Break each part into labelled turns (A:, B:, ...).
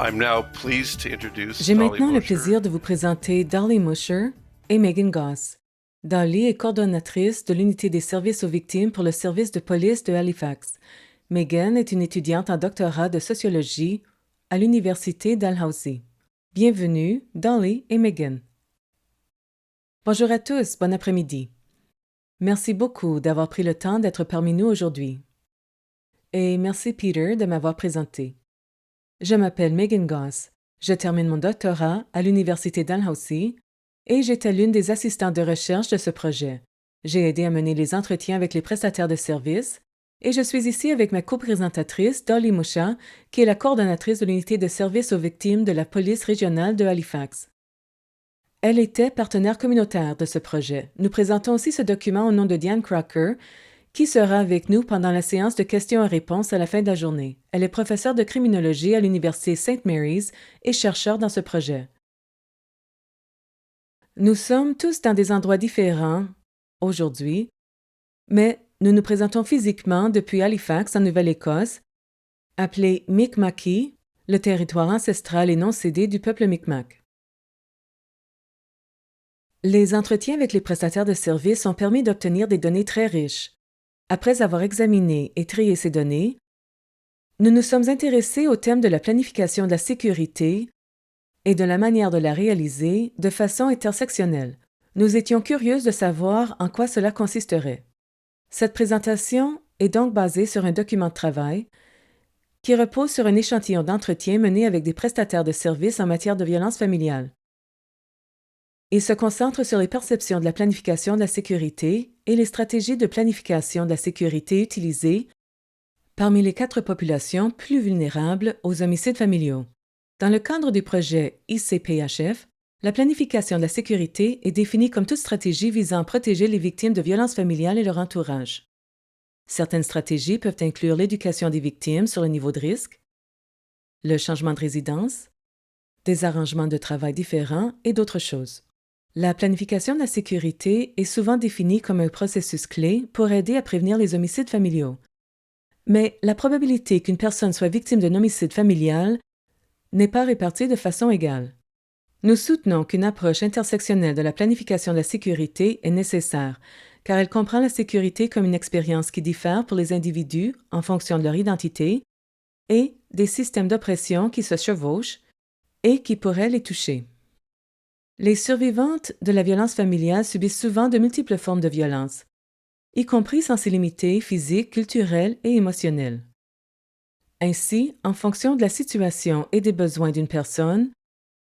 A: I'm now pleased to introduce
B: J'ai
A: Dolly
B: maintenant le
A: Mosher.
B: plaisir de vous présenter Dolly Mosher et Megan Goss. Dolly est coordonnatrice de l'unité des services aux victimes pour le service de police de Halifax. Megan est une étudiante en doctorat de sociologie à l'université Dalhousie. Bienvenue, Dolly et Megan. Bonjour à tous, bon après-midi. Merci beaucoup d'avoir pris le temps d'être parmi nous aujourd'hui. Et merci Peter de m'avoir présenté. Je m'appelle Megan Goss. Je termine mon doctorat à l'université Dalhousie et j'étais l'une des assistantes de recherche de ce projet. J'ai aidé à mener les entretiens avec les prestataires de services et je suis ici avec ma coprésentatrice Dolly Mosher, qui est la coordonnatrice de l'unité de services aux victimes de la police régionale de Halifax. Elle était partenaire communautaire de ce projet. Nous présentons aussi ce document au nom de Diane Crocker, qui sera avec nous pendant la séance de questions et réponses à la fin de la journée. Elle est professeure de criminologie à l'Université St. Mary's et chercheure dans ce projet. Nous sommes tous dans des endroits différents aujourd'hui, mais nous nous présentons physiquement depuis Halifax, en Nouvelle-Écosse, appelé Mi'kma'ki, le territoire ancestral et non cédé du peuple Mi'kmaq. Les entretiens avec les prestataires de services ont permis d'obtenir des données très riches. Après avoir examiné et trié ces données, nous nous sommes intéressés au thème de la planification de la sécurité et de la manière de la réaliser de façon intersectionnelle. Nous étions curieuses de savoir en quoi cela consisterait. Cette présentation est donc basée sur un document de travail qui repose sur un échantillon d'entretien mené avec des prestataires de services en matière de violence familiale. Il se concentre sur les perceptions de la planification de la sécurité et les stratégies de planification de la sécurité utilisées parmi les 4 populations plus vulnérables aux homicides familiaux. Dans le cadre du projet ICPHF, la planification de la sécurité est définie comme toute stratégie visant à protéger les victimes de violences familiales et leur entourage. Certaines stratégies peuvent inclure l'éducation des victimes sur le niveau de risque, le changement de résidence, des arrangements de travail différents et d'autres choses. La planification de la sécurité est souvent définie comme un processus clé pour aider à prévenir les homicides familiaux. Mais la probabilité qu'une personne soit victime d'un homicide familial n'est pas répartie de façon égale. Nous soutenons qu'une approche intersectionnelle de la planification de la sécurité est nécessaire, car elle comprend la sécurité comme une expérience qui diffère pour les individus en fonction de leur identité et des systèmes d'oppression qui se chevauchent et qui pourraient les toucher. Les survivantes de la violence familiale subissent souvent de multiples formes de violence, y compris sensibilité physique, culturelle et émotionnelle. Ainsi, en fonction de la situation et des besoins d'une personne,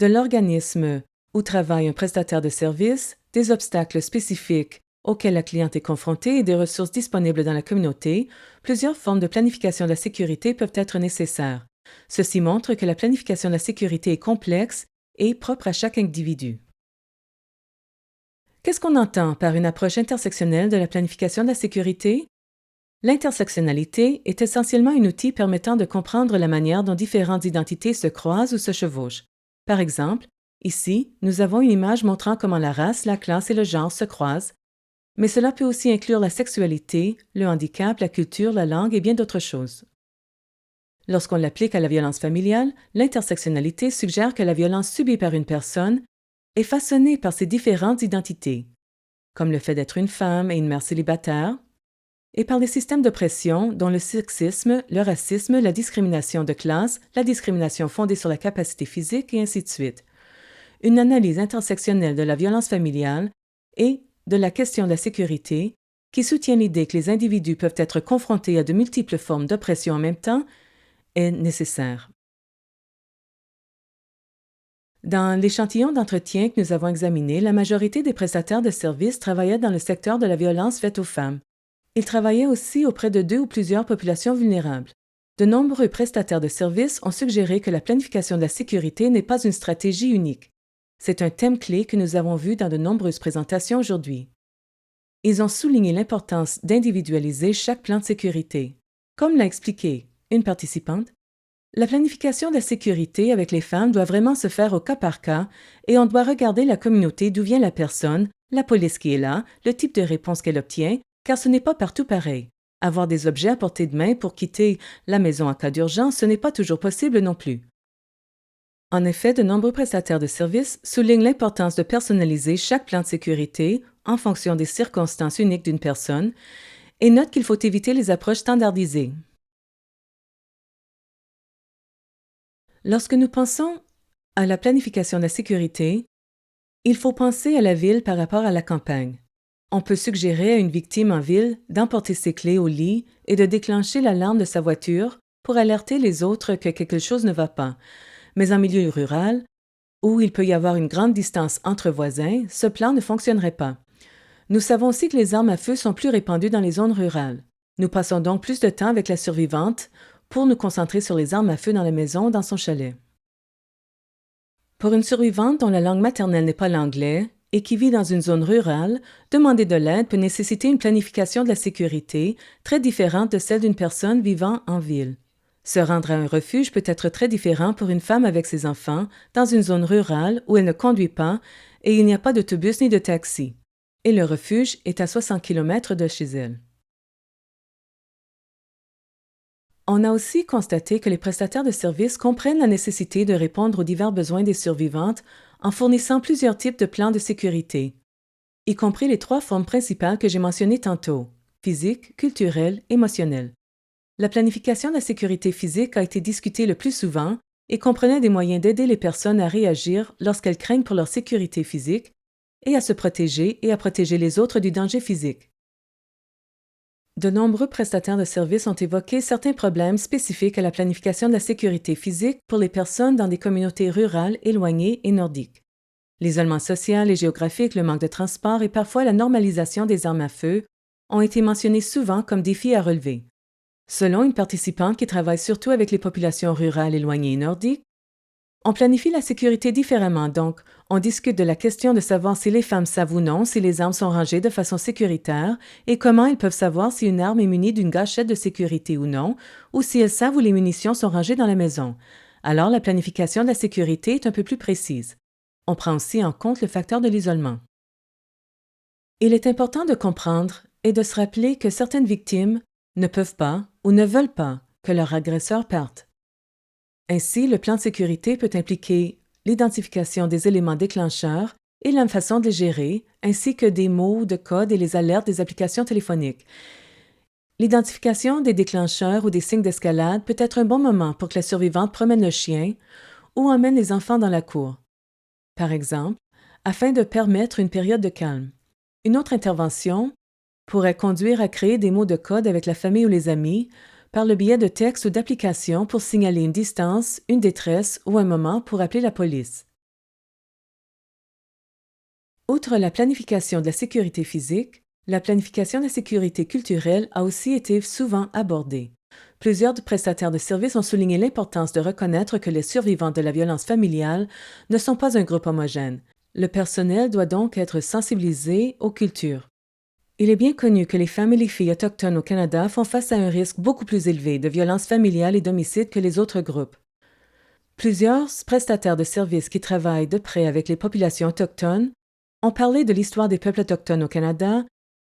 B: de l'organisme où travaille un prestataire de service, des obstacles spécifiques auxquels la cliente est confrontée et des ressources disponibles dans la communauté, plusieurs formes de planification de la sécurité peuvent être nécessaires. Ceci montre que la planification de la sécurité est complexe et propre à chaque individu. Qu'est-ce qu'on entend par une approche intersectionnelle de la planification de la sécurité? L'intersectionnalité est essentiellement un outil permettant de comprendre la manière dont différentes identités se croisent ou se chevauchent. Par exemple, ici, nous avons une image montrant comment la race, la classe et le genre se croisent, mais cela peut aussi inclure la sexualité, le handicap, la culture, la langue et bien d'autres choses. Lorsqu'on l'applique à la violence familiale, l'intersectionnalité suggère que la violence subie par une personne est façonnée par ses différentes identités, comme le fait d'être une femme et une mère célibataire, et par les systèmes d'oppression dont le sexisme, le racisme, la discrimination de classe, la discrimination fondée sur la capacité physique et ainsi de suite. Une analyse intersectionnelle de la violence familiale et de la question de la sécurité, qui soutient l'idée que les individus peuvent être confrontés à de multiples formes d'oppression en même temps, est nécessaire. Dans l'échantillon d'entretien que nous avons examiné, la majorité des prestataires de services travaillaient dans le secteur de la violence faite aux femmes. Ils travaillaient aussi auprès de 2 ou plusieurs populations vulnérables. De nombreux prestataires de services ont suggéré que la planification de la sécurité n'est pas une stratégie unique. C'est un thème clé que nous avons vu dans de nombreuses présentations aujourd'hui. Ils ont souligné l'importance d'individualiser chaque plan de sécurité. Comme l'a expliqué une participante, la planification de la sécurité avec les femmes doit vraiment se faire au cas par cas et on doit regarder la communauté d'où vient la personne, la police qui est là, le type de réponse qu'elle obtient, car ce n'est pas partout pareil. Avoir des objets à portée de main pour quitter la maison en cas d'urgence, ce n'est pas toujours possible non plus. En effet, de nombreux prestataires de services soulignent l'importance de personnaliser chaque plan de sécurité en fonction des circonstances uniques d'une personne et notent qu'il faut éviter les approches standardisées. Lorsque nous pensons à la planification de la sécurité, il faut penser à la ville par rapport à la campagne. On peut suggérer à une victime en ville d'emporter ses clés au lit et de déclencher l'alarme de sa voiture pour alerter les autres que quelque chose ne va pas. Mais en milieu rural, où il peut y avoir une grande distance entre voisins, ce plan ne fonctionnerait pas. Nous savons aussi que les armes à feu sont plus répandues dans les zones rurales. Nous passons donc plus de temps avec la survivante pour nous concentrer sur les armes à feu dans la maison ou dans son chalet. Pour une survivante dont la langue maternelle n'est pas l'anglais et qui vit dans une zone rurale, demander de l'aide peut nécessiter une planification de la sécurité très différente de celle d'une personne vivant en ville. Se rendre à un refuge peut être très différent pour une femme avec ses enfants dans une zone rurale où elle ne conduit pas et il n'y a pas d'autobus ni de taxi. Et le refuge est à 60 km de chez elle. On a aussi constaté que les prestataires de services comprennent la nécessité de répondre aux divers besoins des survivantes en fournissant plusieurs types de plans de sécurité, y compris les 3 formes principales que j'ai mentionnées tantôt, physique, culturelle, émotionnelle. La planification de la sécurité physique a été discutée le plus souvent et comprenait des moyens d'aider les personnes à réagir lorsqu'elles craignent pour leur sécurité physique et à se protéger et à protéger les autres du danger physique. De nombreux prestataires de services ont évoqué certains problèmes spécifiques à la planification de la sécurité physique pour les personnes dans des communautés rurales éloignées et nordiques. L'isolement social et géographique, le manque de transport et parfois la normalisation des armes à feu ont été mentionnés souvent comme défis à relever. Selon une participante qui travaille surtout avec les populations rurales éloignées et nordiques, on planifie la sécurité différemment, donc on discute de la question de savoir si les femmes savent ou non si les armes sont rangées de façon sécuritaire et comment elles peuvent savoir si une arme est munie d'une gâchette de sécurité ou non, ou si elles savent où les munitions sont rangées dans la maison. Alors la planification de la sécurité est un peu plus précise. On prend aussi en compte le facteur de l'isolement. Il est important de comprendre et de se rappeler que certaines victimes ne peuvent pas ou ne veulent pas que leur agresseur parte. Ainsi, le plan de sécurité peut impliquer l'identification des éléments déclencheurs et la façon de les gérer, ainsi que des mots de code et les alertes des applications téléphoniques. L'identification des déclencheurs ou des signes d'escalade peut être un bon moment pour que la survivante promène le chien ou emmène les enfants dans la cour, par exemple, afin de permettre une période de calme. Une autre intervention pourrait conduire à créer des mots de code avec la famille ou les amis par le biais de textes ou d'applications pour signaler une distance, une détresse ou un moment pour appeler la police. Outre la planification de la sécurité physique, la planification de la sécurité culturelle a aussi été souvent abordée. Plusieurs prestataires de services ont souligné l'importance de reconnaître que les survivants de la violence familiale ne sont pas un groupe homogène. Le personnel doit donc être sensibilisé aux cultures. Il est bien connu que les femmes et les filles autochtones au Canada font face à un risque beaucoup plus élevé de violence familiale et d'homicide que les autres groupes. Plusieurs prestataires de services qui travaillent de près avec les populations autochtones ont parlé de l'histoire des peuples autochtones au Canada,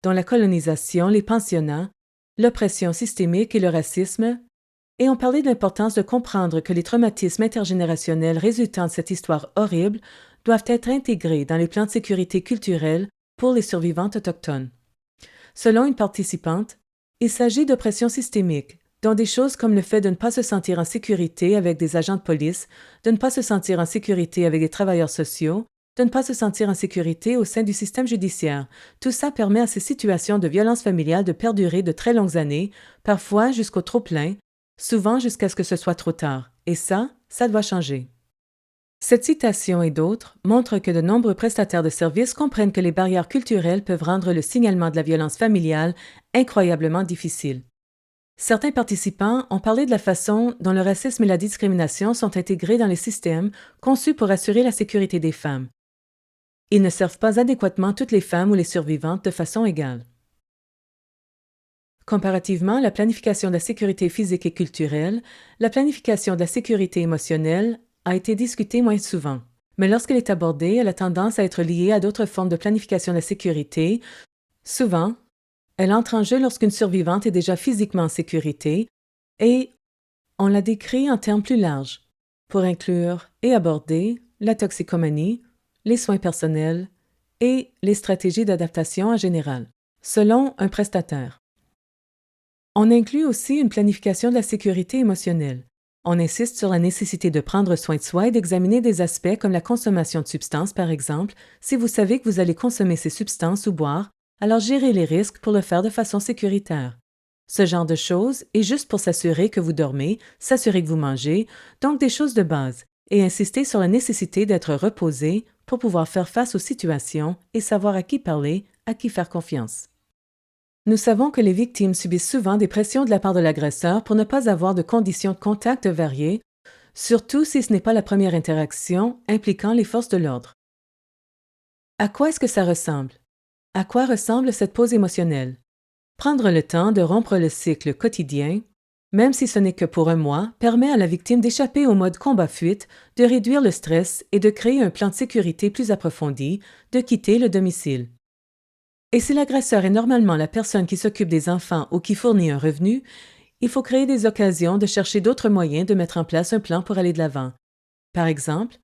B: dont la colonisation, les pensionnats, l'oppression systémique et le racisme, et ont parlé de l'importance de comprendre que les traumatismes intergénérationnels résultant de cette histoire horrible doivent être intégrés dans les plans de sécurité culturelle pour les survivantes autochtones. Selon une participante, il s'agit d'oppression systémique, dont des choses comme le fait de ne pas se sentir en sécurité avec des agents de police, de ne pas se sentir en sécurité avec des travailleurs sociaux, de ne pas se sentir en sécurité au sein du système judiciaire. Tout ça permet à ces situations de violence familiale de perdurer de très longues années, parfois jusqu'au trop-plein, souvent jusqu'à ce que ce soit trop tard. Et ça doit changer. Cette citation et d'autres montrent que de nombreux prestataires de services comprennent que les barrières culturelles peuvent rendre le signalement de la violence familiale incroyablement difficile. Certains participants ont parlé de la façon dont le racisme et la discrimination sont intégrés dans les systèmes conçus pour assurer la sécurité des femmes. Ils ne servent pas adéquatement toutes les femmes ou les survivantes de façon égale. Comparativement à la planification de la sécurité physique et culturelle, la planification de la sécurité émotionnelle a été discutée moins souvent. Mais lorsqu'elle est abordée, elle a tendance à être liée à d'autres formes de planification de la sécurité. Souvent, elle entre en jeu lorsqu'une survivante est déjà physiquement en sécurité et on la décrit en termes plus larges. pour inclure et aborder la toxicomanie, les soins personnels et les stratégies d'adaptation en général, selon un prestataire. On inclut aussi une planification de la sécurité émotionnelle. On insiste sur la nécessité de prendre soin de soi et d'examiner des aspects comme la consommation de substances, par exemple. Si vous savez que vous allez consommer ces substances ou boire, alors gérez les risques pour le faire de façon sécuritaire. Ce genre de choses est juste pour s'assurer que vous dormez, s'assurer que vous mangez, donc des choses de base, et insister sur la nécessité d'être reposé pour pouvoir faire face aux situations et savoir à qui parler, à qui faire confiance. Nous savons que les victimes subissent souvent des pressions de la part de l'agresseur pour ne pas avoir de conditions de contact variées, surtout si ce n'est pas la première interaction impliquant les forces de l'ordre. À quoi est-ce que ça ressemble? À quoi ressemble cette pause émotionnelle? Prendre le temps de rompre le cycle quotidien, même si ce n'est que pour un mois, permet à la victime d'échapper au mode combat-fuite, de réduire le stress et de créer un plan de sécurité plus approfondi, de quitter le domicile. Et si l'agresseur est normalement la personne qui s'occupe des enfants ou qui fournit un revenu, il faut créer des occasions de chercher d'autres moyens de mettre en place un plan pour aller de l'avant. Par exemple,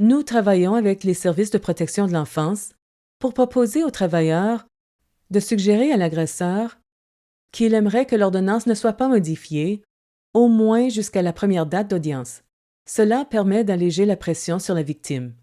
B: nous travaillons avec les services de protection de l'enfance pour proposer aux travailleurs de suggérer à l'agresseur qu'il aimerait que l'ordonnance ne soit pas modifiée, au moins jusqu'à la première date d'audience. Cela permet d'alléger la pression sur la victime.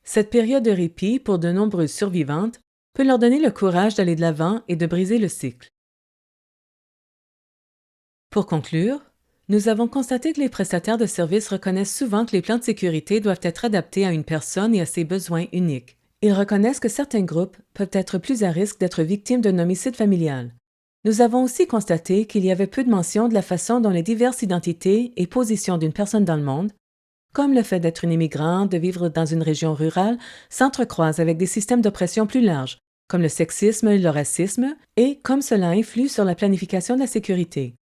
B: Cette période de répit pour de nombreuses survivantes peut leur donner le courage d'aller de l'avant et de briser le cycle. Pour conclure, nous avons constaté que les prestataires de services reconnaissent souvent que les plans de sécurité doivent être adaptés à une personne et à ses besoins uniques. Ils reconnaissent que certains groupes peuvent être plus à risque d'être victimes d'un homicide familial. Nous avons aussi constaté qu'il y avait peu de mention de la façon dont les diverses identités et positions d'une personne dans le monde, comme le fait d'être une immigrante, de vivre dans une région rurale, s'entrecroisent avec des systèmes d'oppression plus larges, comme le sexisme et le racisme, et comme cela influe sur la planification de la sécurité.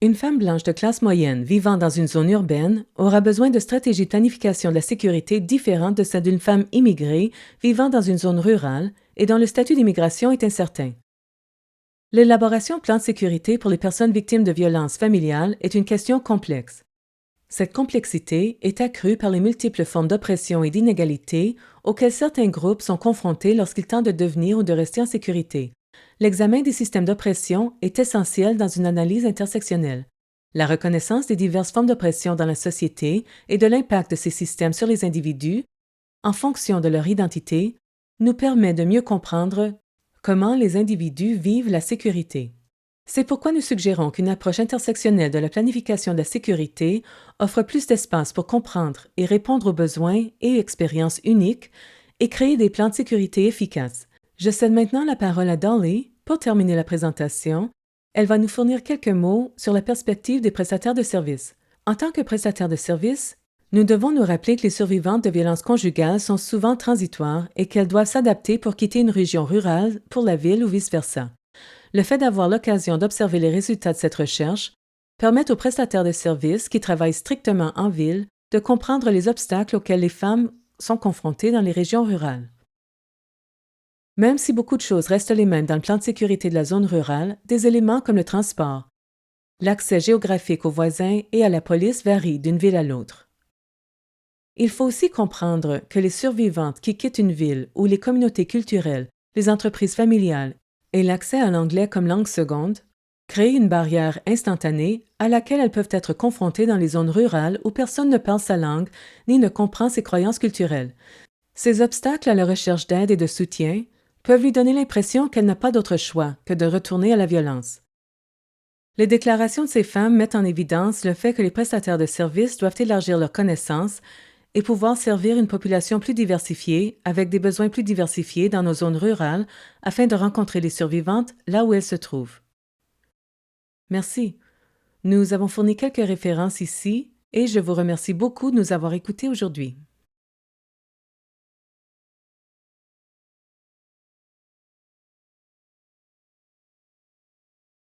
B: Une femme blanche de classe moyenne vivant dans une zone urbaine aura besoin de stratégies de planification de la sécurité différentes de celles d'une femme immigrée vivant dans une zone rurale et dont le statut d'immigration est incertain. L'élaboration de plans de sécurité pour les personnes victimes de violences familiales est une question complexe. Cette complexité est accrue par les multiples formes d'oppression et d'inégalité auxquelles certains groupes sont confrontés lorsqu'ils tentent de devenir ou de rester en sécurité. L'examen des systèmes d'oppression est essentiel dans une analyse intersectionnelle. La reconnaissance des diverses formes d'oppression dans la société et de l'impact de ces systèmes sur les individus, en fonction de leur identité, nous permet de mieux comprendre comment les individus vivent la sécurité. C'est pourquoi nous suggérons qu'une approche intersectionnelle de la planification de la sécurité offre plus d'espace pour comprendre et répondre aux besoins et expériences uniques et créer des plans de sécurité efficaces. Je cède maintenant la parole à Dolly pour terminer la présentation. Elle va nous fournir quelques mots sur la perspective des prestataires de services. En tant que prestataires de services, nous devons nous rappeler que les survivantes de violences conjugales sont souvent transitoires et qu'elles doivent s'adapter pour quitter une région rurale pour la ville ou vice-versa. Le fait d'avoir l'occasion d'observer les résultats de cette recherche permet aux prestataires de services qui travaillent strictement en ville de comprendre les obstacles auxquels les femmes sont confrontées dans les régions rurales. Même si beaucoup de choses restent les mêmes dans le plan de sécurité de la zone rurale, des éléments comme le transport, l'accès géographique aux voisins et à la police varient d'une ville à l'autre. Il faut aussi comprendre que les survivantes qui quittent une ville où les communautés culturelles, les entreprises familiales et l'accès à l'anglais comme langue seconde créent une barrière instantanée à laquelle elles peuvent être confrontées dans les zones rurales où personne ne parle sa langue ni ne comprend ses croyances culturelles. Ces obstacles à la recherche d'aide et de soutien peuvent lui donner l'impression qu'elle n'a pas d'autre choix que de retourner à la violence. Les déclarations de ces femmes mettent en évidence le fait que les prestataires de services doivent élargir leurs connaissances et pouvoir servir une population plus diversifiée, avec des besoins plus diversifiés dans nos zones rurales, afin de rencontrer les survivantes là où elles se trouvent. Merci. Nous avons fourni quelques références ici et je vous remercie beaucoup de nous avoir écoutés aujourd'hui.